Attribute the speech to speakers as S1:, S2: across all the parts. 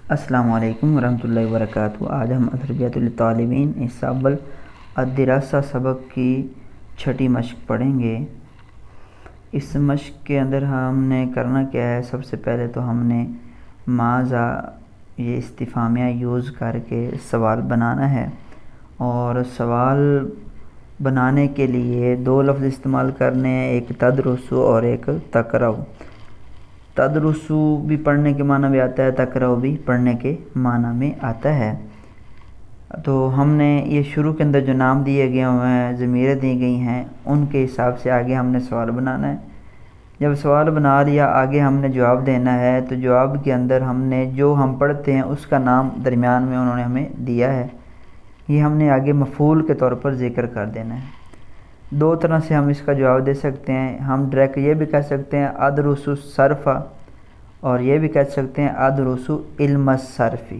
S1: السلام علیکم ورحمۃ اللہ وبرکاتہ۔ آج ہم تربیت للطالبین حصہ اول الدراسہ سبق کی چھٹی مشق پڑھیں گے۔ اس مشق کے اندر ہم نے کرنا کیا ہے، سب سے پہلے تو ہم نے ماذا یہ استفہامیہ یوز کر کے سوال بنانا ہے، اور سوال بنانے کے لیے دو لفظ استعمال کرنے ہیں، ایک تدرسو اور ایک تقرؤ۔ تدرسو بھی پڑھنے کے معنی میں آتا ہے، تقرؤ بھی پڑھنے کے معنی میں آتا ہے۔ تو ہم نے یہ شروع کے اندر جو نام دیے گئے ہیں، ضمیریں دی گئی ہیں، ان کے حساب سے آگے ہم نے سوال بنانا ہے۔ جب سوال بنا لیا، آگے ہم نے جواب دینا ہے، تو جواب کے اندر ہم نے جو ہم پڑھتے ہیں اس کا نام درمیان میں انہوں نے ہمیں دیا ہے، یہ ہم نے آگے مفعول کے طور پر ذکر کر دینا ہے۔ دو طرح سے ہم اس کا جواب دے سکتے ہیں، ہم ڈائریکٹ یہ بھی کہہ سکتے ہیں ادرس الصرف، اور یہ بھی کہہ سکتے ہیں ادرس علم الصرف۔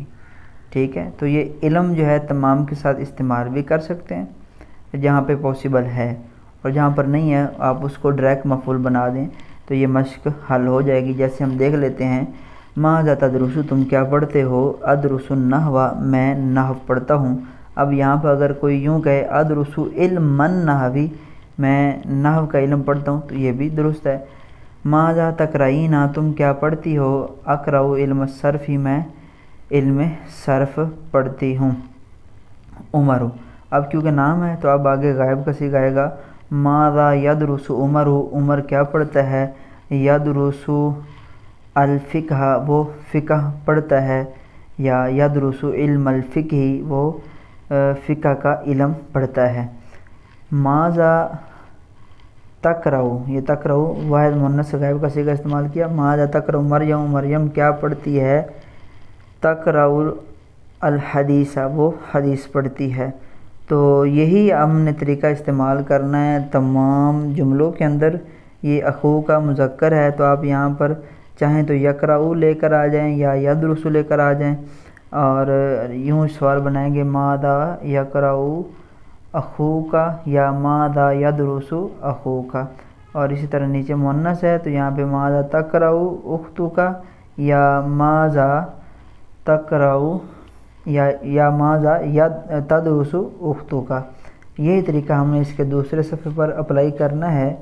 S1: ٹھیک ہے، تو یہ علم جو ہے تمام کے ساتھ استعمال بھی کر سکتے ہیں جہاں پہ پاسبل ہے، اور جہاں پر نہیں ہے آپ اس کو ڈائریکٹ مفعول بنا دیں تو یہ مشق حل ہو جائے گی۔ جیسے ہم دیکھ لیتے ہیں، ماذا تدرسو تم کیا پڑھتے ہو، ادرس النحو میں نحو پڑھتا ہوں۔ اب یہاں پر اگر کوئی یوں کہے ادرس علم النحو میں نحو کا علم پڑھتا ہوں، تو یہ بھی درست ہے۔ ماذا تقرئین تم کیا پڑھتی ہو، اقرأ علم الصرف میں علم صرف پڑھتی ہوں۔ عمر، اب کیونکہ نام ہے تو اب آگے غائب کا صیغہ آئے گا، ماذا یدرس عمر، عمر کیا پڑھتا ہے، یدرس الفقہ وہ فقہ پڑھتا ہے، یا یدرس علم الفقہ وہ فقہ کا علم پڑھتا ہے۔ ماذا تقرأ، یہ تقرأ واحد مؤنث غائب کا صیغہ استعمال کیا۔ ماذا تقرأ مریم، مریم کیا پڑھتی ہے، تقرأ الحدیث وہ حدیث پڑھتی ہے۔ تو یہی ہم نے طریقہ استعمال کرنا ہے تمام جملوں کے اندر۔ یہ اخو کا مذکر ہے تو آپ یہاں پر چاہیں تو یقرأ لے کر آ جائیں یا یدرس لے کر آ جائیں، اور یوں سوال بنائیں گے ماذا یقرأ اخوک یا ماذا یدرس اخوک، اور اسی طرح نیچے مؤنث ہے تو یہاں پہ ماذا تقرأ اختک یا ماذا تقرأ یا ماذا تدرس اختک۔ یہی طریقہ ہم نے اس کے دوسرے صفحے پر اپلائی کرنا ہے۔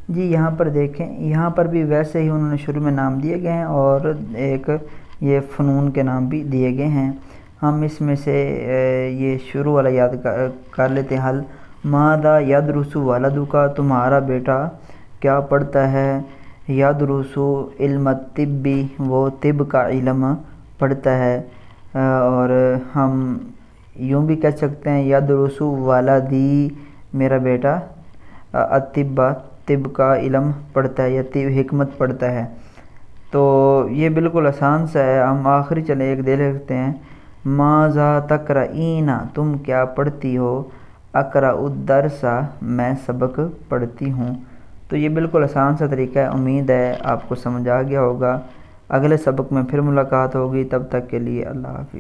S1: جی یہاں پر دیکھیں، یہاں پر بھی ویسے ہی انہوں نے شروع میں نام دیے گئے ہیں، اور ایک یہ فنون کے نام بھی دیے گئے ہیں۔ ہم اس میں سے یہ شروع والا یاد کر لیتے ہیں حل۔ ماذا یدرس ولدک، تمہارا بیٹا کیا پڑھتا ہے، یدرس علم الطب وہ طب کا علم پڑھتا ہے، اور ہم یوں بھی کہہ سکتے ہیں یدرس ولدی میرا بیٹا الطب طب کا علم پڑھتا ہے یا حکمت پڑھتا ہے۔ تو یہ بالکل آسان سا ہے، ہم آخری چلے ایک دے لیتے ہیں، ماذا تقرئین تم کیا پڑھتی ہو، اقرأ الدرس میں سبق پڑھتی ہوں۔ تو یہ بالکل آسان سا طریقہ ہے، امید ہے آپ کو سمجھ آ گیا ہوگا۔ اگلے سبق میں پھر ملاقات ہوگی، تب تک کے لیے اللہ حافظ۔